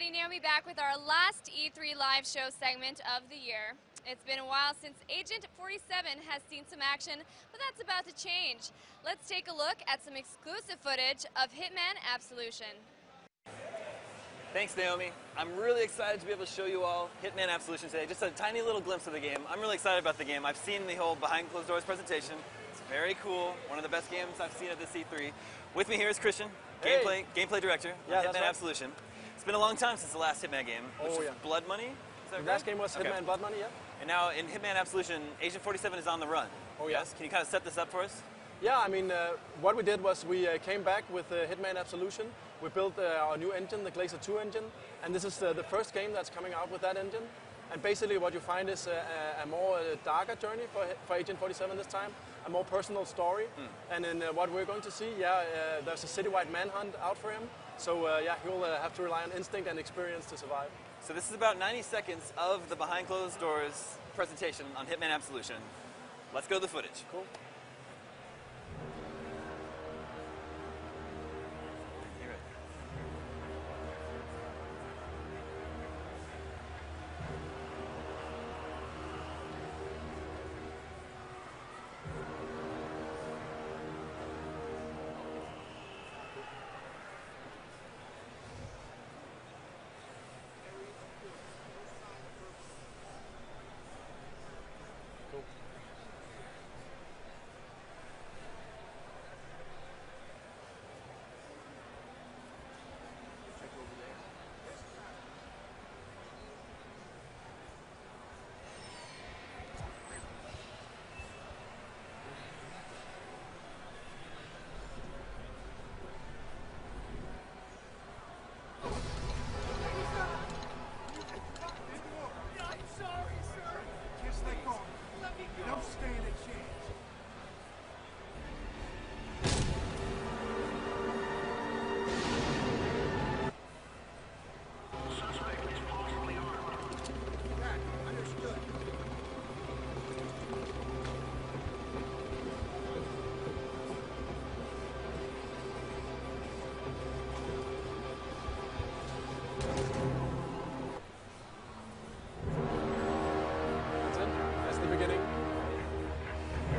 everybody, Naomi back with our last E3 live show segment of the year. It's been a while since Agent 47 has seen some action, but that's about to change. Let's take a look at some exclusive footage of Hitman Absolution. Thanks, Naomi. I'm really excited to be able to show you all Hitman Absolution today. Just a tiny little glimpse of the game. I'm really excited about the game. I've seen the whole behind closed doors presentation. It's very cool. One of the best games I've seen at this E3. With me here is Christian, gameplay director of Hitman Absolution. It's been a long time since the last Hitman game, which was Blood Money. Is that the last game was Hitman Blood Money, yeah. And now in Hitman Absolution, Agent 47 is on the run. Oh, yes. Can you kind of set this up for us? Yeah, I mean, what we did was we came back with Hitman Absolution. We built our new engine, the Glacier 2 engine, and this is the first game that's coming out with that engine. And basically what you find is a more darker journey for Agent 47 this time, a more personal story. And in what we're going to see, there's a citywide manhunt out for him. So he'll have to rely on instinct and experience to survive. So this is about 90 seconds of the behind closed doors presentation on Hitman Absolution. Let's go to the footage. Cool.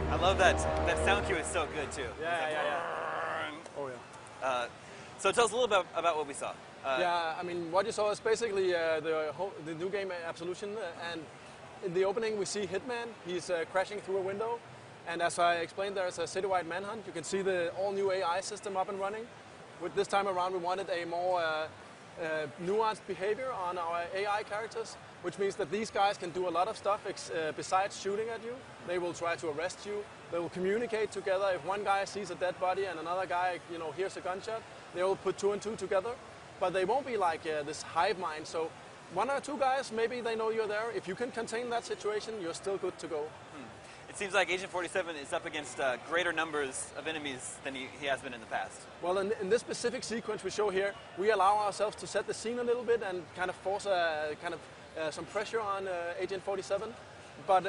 I love that sound cue is so good too. Oh yeah. So tell us a little bit about what we saw. I mean, what you saw is basically the new game Absolution, and in the opening we see Hitman. He's crashing through a window, and as I explained, there's a citywide manhunt. You can see the all-new AI system up and running. With this time around, we wanted a more nuanced behavior on our AI characters, which means that these guys can do a lot of stuff besides shooting at you. They will try to arrest you. They will communicate together. If one guy sees a dead body and another guy, hears a gunshot, they will put two and two together. But they won't be like this hive mind. So one or two guys, maybe they know you're there. If you can contain that situation, you're still good to go. It seems like Agent 47 is up against greater numbers of enemies than he has been in the past. Well, in this specific sequence we show here, we allow ourselves to set the scene a little bit and kind of force some pressure on Agent 47. But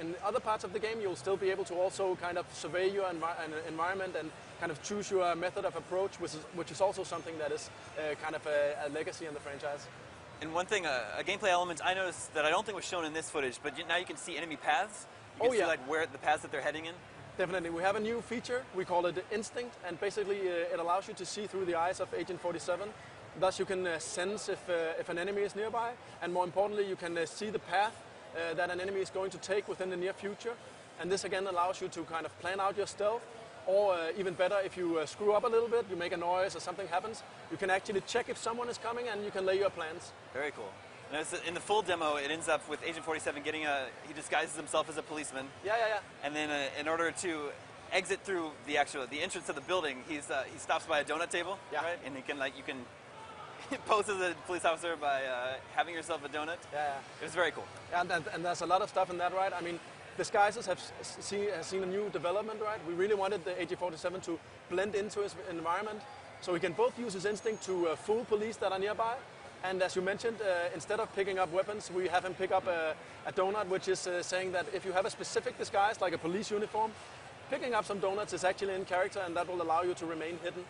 in other parts of the game, you'll still be able to also kind of survey your environment and kind of choose your method of approach, which is also something that is kind of a legacy in the franchise. And one thing, a gameplay element I noticed that I don't think was shown in this footage, but now you can see enemy paths. You can see like where the paths that they're heading in. Definitely. We have a new feature. We call it Instinct, and basically it allows you to see through the eyes of Agent 47. Thus you can sense if an enemy is nearby, and more importantly, you can see the path that an enemy is going to take within the near future. And this again allows you to kind of plan out your stealth, or even better, if you screw up a little bit, you make a noise or something happens, you can actually check if someone is coming and you can lay your plans. Very cool. And in the full demo, it ends up with Agent 47 getting he disguises himself as a policeman. Yeah. And then in order to exit through the entrance of the building, he stops by a donut table, right? And you can pose as a police officer by having yourself a donut. Yeah. It was very cool. And there's a lot of stuff in that, right? I mean, disguises has seen a new development, right? We really wanted the Agent 47 to blend into his environment, so he can both use his instinct to fool police that are nearby. And as you mentioned, instead of picking up weapons, we have him pick up a donut, which is saying that if you have a specific disguise, like a police uniform, picking up some donuts is actually in character, and that will allow you to remain hidden.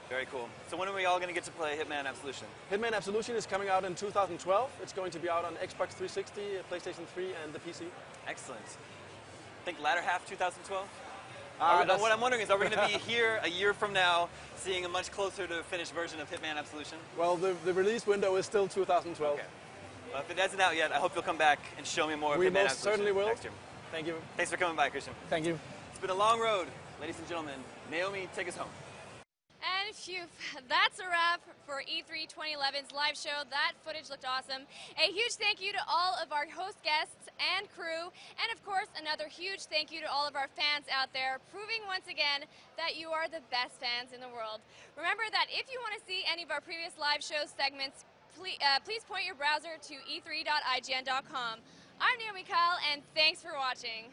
Very cool. So when are we all going to get to play Hitman Absolution? Hitman Absolution is coming out in 2012. It's going to be out on Xbox 360, PlayStation 3, and the PC. Excellent. I think latter half 2012? What I'm wondering is, are we going to be here a year from now seeing a much closer to finished version of Hitman Absolution? Well, the release window is still 2012. Okay. Well, if it hasn't out yet, I hope you'll come back and show me more of Hitman We most Absolution certainly will. next year. Thank you. Thanks for coming by, Christian. Thank you. It's been a long road. Ladies and gentlemen, Naomi, take us home. And phew, that's a wrap for E3 2011's live show. That footage looked awesome. A huge thank you to all of our host guests and crew, and of course another huge thank you to all of our fans out there, proving once again that you are the best fans in the world. Remember that if you want to see any of our previous live show segments, please point your browser to e3.ign.com. I'm Naomi Kyle, and thanks for watching.